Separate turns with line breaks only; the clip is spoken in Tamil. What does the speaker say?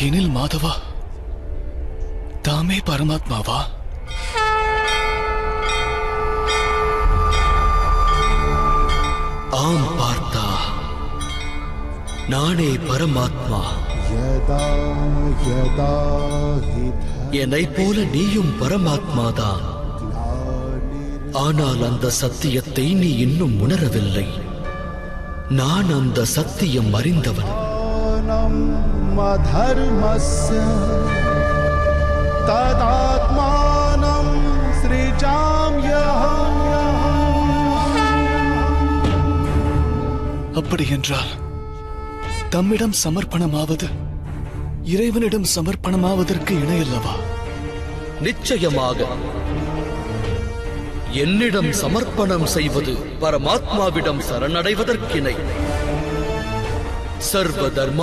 எனில் மாதவா தாமே பரமாத்மாவா?
ஆம் பார்த்தா, நானே பரமாத்மா. என்னைப் போல நீயும் பரமாத்மாதான். ஆனால் அந்த சத்தியத்தை நீ இன்னும் உணரவில்லை. நான் அந்த சத்தியம் அறிந்தவன்.
அப்படி என்றால் தம்மிடம் சமர்ப்பணமாவது இறைவனிடம் சமர்ப்பணமாவதற்கு இணையல்லவா?
நிச்சயமாக. என்னிடம் சமர்ப்பணம் செய்வது பரமாத்மாவிடம் சரணடைவதற்கிணை. சர்வ தர்ம